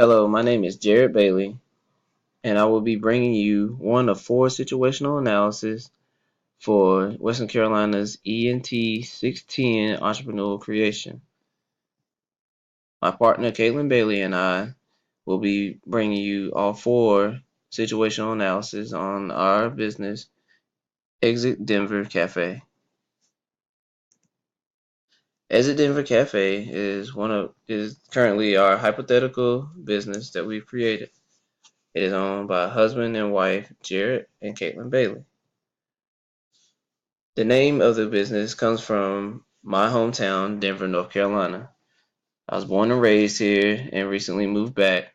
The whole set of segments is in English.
Hello, my name is Jared Bailey, and I will be bringing you one of four situational analysis for Western Carolina's ENT 610 Entrepreneurial Creation. My partner Caitlin Bailey and I will be bringing you all four situational analysis on our business, Exit Denver Cafe. Exit Denver Cafe is currently our hypothetical business that we've created. It is owned by husband and wife Jared and Caitlin Bailey. The name of the business comes from my hometown, Denver, North Carolina. I was born and raised here and recently moved back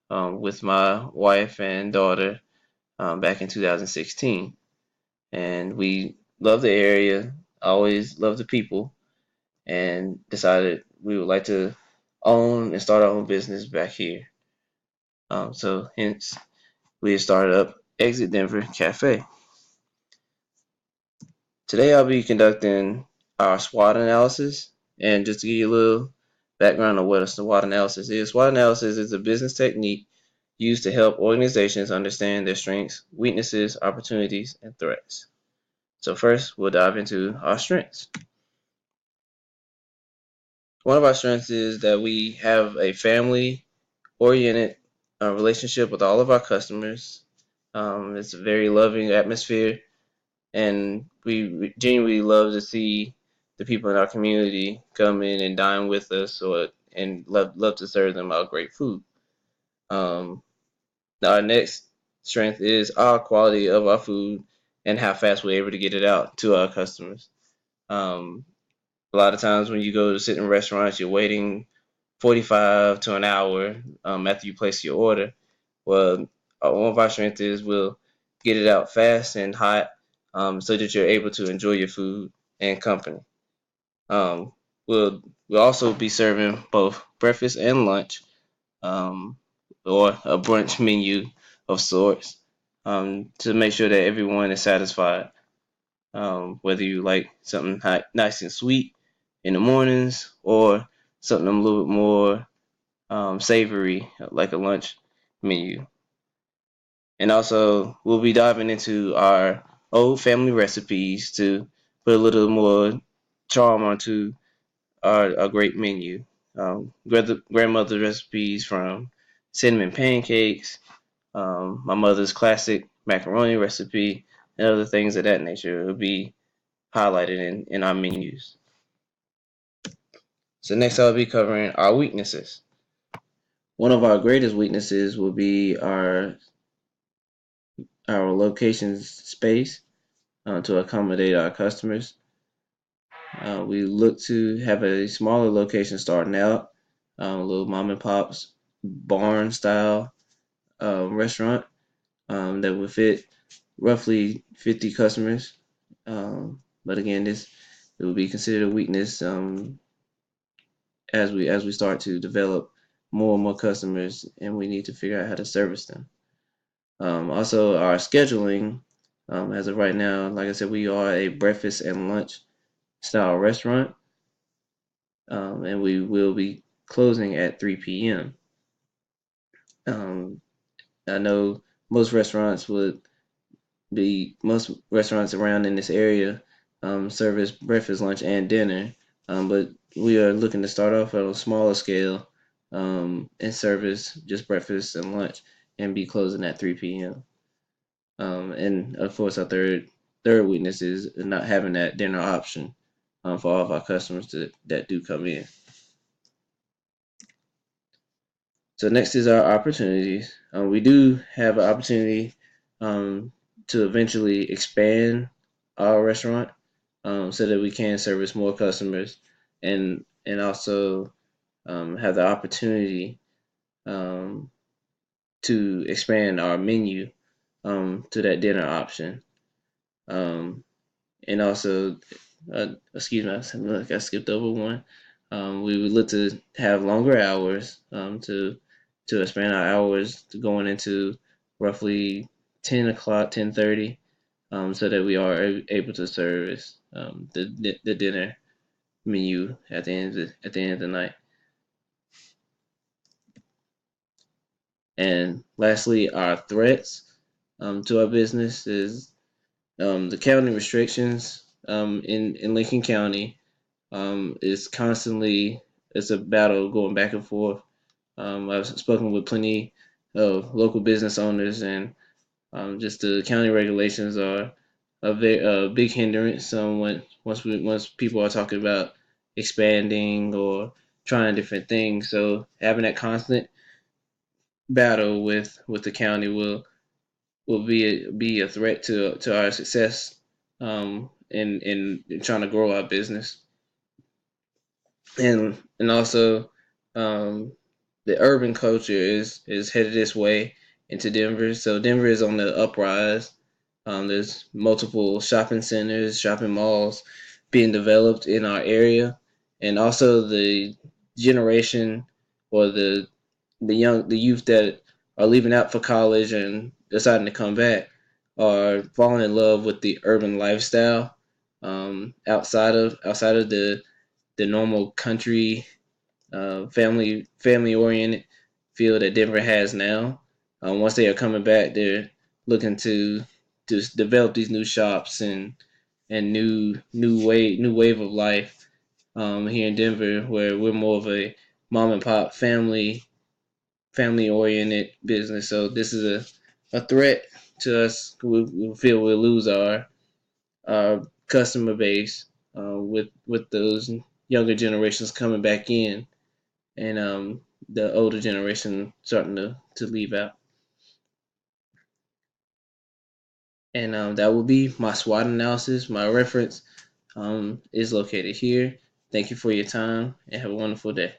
with my wife and daughter back in 2016. And we love the area, always love the people, and decided we would like to own and start our own business back here. So hence, we started up Exit Denver Cafe. Today I'll be conducting our SWOT analysis, and just to give you a little background on what a SWOT analysis is. SWOT analysis is a business technique used to help organizations understand their strengths, weaknesses, opportunities, and threats. So first, we'll dive into our strengths. One of our strengths is that we have a family-oriented relationship with all of our customers. It's a very loving atmosphere, and we genuinely love to see the people in our community come in and dine with us, and love to serve them our great food. Um, our next strength is our quality of our food and how fast we're able to get it out to our customers. Um, a lot of times when you go to sit in restaurants, you're waiting 45 to an hour after you place your order. Well, one of our strengths is we'll get it out fast and hot so that you're able to enjoy your food and company. Um, we'll also be serving both breakfast and lunch, um, or a brunch menu of sorts, to make sure that everyone is satisfied. Whether you like something hot, nice and sweet in the mornings, or something a little bit more savory, like a lunch menu. And also, we'll be diving into our old family recipes to put a little more charm onto our great menu. Grandmother's recipes from cinnamon pancakes, my mother's classic macaroni recipe, and other things of that nature will be highlighted in our menus. So next I'll be covering our weaknesses. One of our greatest weaknesses will be our location space to accommodate our customers. We look to have a smaller location starting out, a little mom and pop's barn style restaurant that would fit roughly 50 customers. But again, it would be considered a weakness as we start to develop more and more customers, and we need to figure out how to service them. Also, our scheduling, as of right now, like I said, we are a breakfast and lunch style restaurant, and we will be closing at 3 p.m. Um, I know most restaurants around in this area service breakfast, lunch, and dinner, but we are looking to start off at a smaller scale and service just breakfast and lunch and be closing at 3 p.m. And of course, our third weakness is not having that dinner option for all of our customers that do come in. So next is our opportunities. We do have an opportunity to eventually expand our restaurant so that we can service more customers and also have the opportunity um, to expand our menu to that dinner option. And also, excuse me, I skipped over one. We would look to have longer hours to expand our hours to going into roughly 10 o'clock, 10:30, so that we are able to service the dinner menu at the end of the night. And lastly, our threats to our business is the county restrictions in Lincoln County is constantly, it's a battle going back and forth. I've spoken with plenty of local business owners, and just the county regulations are a big hindrance. Once people are talking about expanding or trying different things, so having that constant battle with the county will be a threat to our success in trying to grow our business. And also um, the urban culture is headed this way into Denver. So Denver is on the uprise. There's multiple shopping centers, shopping malls being developed in our area, and also the generation or the youth that are leaving out for college and deciding to come back are falling in love with the urban lifestyle outside of the normal country family oriented feel that Denver has now. Once they are coming back, they're looking to develop these new shops and new wave of life here in Denver, where we're more of a mom and pop family oriented business. So this is a threat to us. We feel we'll lose our customer base with those younger generations coming back in, and the older generation starting to leave out. And that will be my SWOT analysis. My reference is located here. Thank you for your time and have a wonderful day.